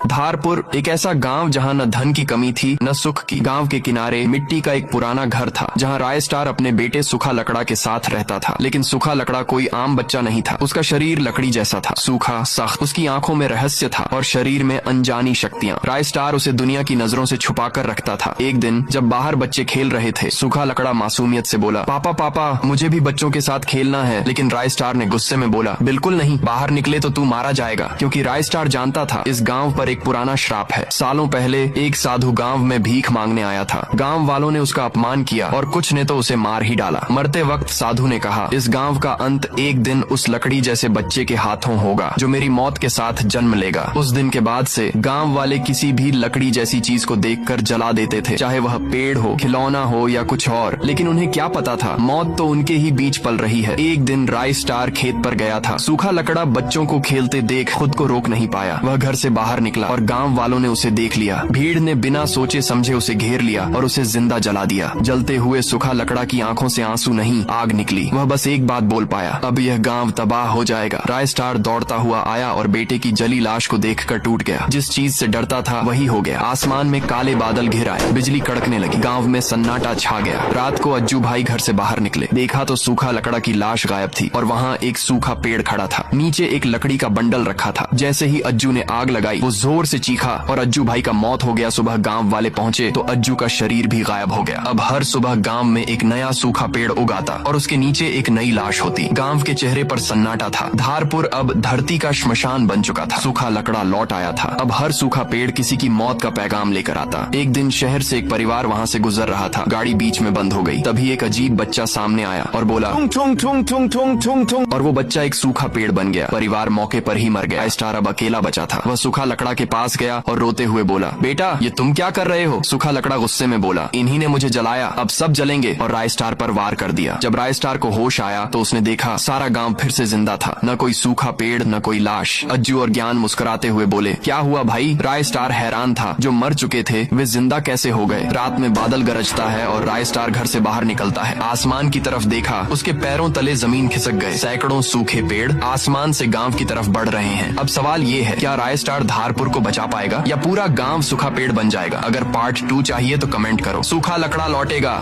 धारपुर एक ऐसा गांव जहां न धन की कमी थी न सुख की। गांव के किनारे मिट्टी का एक पुराना घर था जहां राय स्टार अपने बेटे सुखा लकड़ा के साथ रहता था। लेकिन सुखा लकड़ा कोई आम बच्चा नहीं था। उसका शरीर लकड़ी जैसा था, सूखा, सख्त। उसकी आंखों में रहस्य था और शरीर में अनजानी शक्तियां। राय स्टार उसे दुनिया की नजरों से छुपा कर रखता था। एक दिन जब बाहर बच्चे खेल रहे थे, सूखा लकड़ा मासूमियत से बोला, पापा पापा मुझे भी बच्चों के साथ खेलना है। लेकिन राय स्टार ने गुस्से में बोला, बिल्कुल नहीं, बाहर निकले तो तू मारा जाएगा। क्योंकि राय स्टार जानता था इस गांव पर एक पुराना श्राप है। सालों पहले एक साधु गांव में भीख मांगने आया था। गांव वालों ने उसका अपमान किया और कुछ ने तो उसे मार ही डाला। मरते वक्त साधु ने कहा, इस गांव का अंत एक दिन उस लकड़ी जैसे बच्चे के हाथों होगा जो मेरी मौत के साथ जन्म लेगा। उस दिन के बाद से गांव वाले किसी भी लकड़ी जैसी चीज को देखकर जला देते थे, चाहे वह पेड़ हो, खिलौना हो या कुछ और। लेकिन उन्हें क्या पता था, मौत तो उनके ही बीच पल रही है। एक दिन राय स्टार खेत पर गया था। सूखा लकड़ा बच्चों को खेलते देख खुद को रोक नहीं पाया। वह घर से बाहर निकला और गांव वालों ने उसे देख लिया। भीड़ ने बिना सोचे समझे उसे घेर लिया और उसे जिंदा जला दिया। जलते हुए सूखा लकड़ा की आंखों से आंसू नहीं, आग निकली। वह बस एक बात बोल पाया, अब यह गांव तबाह हो जाएगा। राय स्टार दौड़ता हुआ आया और बेटे की जली लाश को देखकर टूट गया। जिस चीज से डरता था वही हो गया। आसमान में काले बादल घिर आए, बिजली कड़कने लगी। गांव में सन्नाटा छा गया। रात को अज्जू भाई घर से बाहर निकले। देखा तो सूखा लकड़ा की लाश गायब थी और वहाँ एक सूखा पेड़ खड़ा था। नीचे एक लकड़ी का बंडल रखा था। जैसे ही अज्जू ने आग लगाई, वो जोर से चीखा और अज्जू भाई का मौत हो गया। सुबह गांव वाले पहुंचे तो अज्जू का शरीर भी गायब हो गया। अब हर सुबह गांव में एक नया सूखा पेड़ उगाता और उसके नीचे एक नई लाश होती। गांव के चेहरे पर सन्नाटा था। धारपुर अब धरती का श्मशान बन चुका था। सूखा लकड़ा लौट आया था। अब हर सूखा पेड़ किसी की मौत का पैगाम लेकर आता। एक दिन शहर से एक परिवार वहाँ से गुजर रहा था। गाड़ी बीच में बंद हो गई। तभी एक अजीब बच्चा सामने आया और बोला, और वो बच्चा एक सूखा पेड़ बन गया। परिवार मौके पर ही मर गया। स्टार अब अकेला बचा था। वह सूखा लकड़ा के पास गया और रोते हुए बोला, बेटा ये तुम क्या कर रहे हो? सूखा लकड़ा गुस्से में बोला, इन्हीं ने मुझे जलाया, अब सब जलेंगे। और राय स्टार पर वार कर दिया। जब राय स्टार को होश आया तो उसने देखा सारा गांव फिर से जिंदा था। न कोई सूखा पेड़ न कोई लाश। अज्जू और ज्ञान मुस्कुराते हुए बोले, क्या हुआ भाई? राय स्टार हैरान था। जो मर चुके थे वे जिंदा कैसे हो गए? रात में बादल गरजता है और राय स्टार घर से बाहर निकलता है। आसमान की तरफ देखा, उसके पैरों तले जमीन खिसक गए। सैकड़ों सूखे पेड़ आसमान से गांव की तरफ बढ़ रहे हैं। अब सवाल ये है, क्या राय स्टार धारपुर को बचा पाएगा या पूरा गांव सूखा पेड़ बन जाएगा? अगर पार्ट 2 चाहिए तो कमेंट करो। सूखा लकड़ा लौटेगा।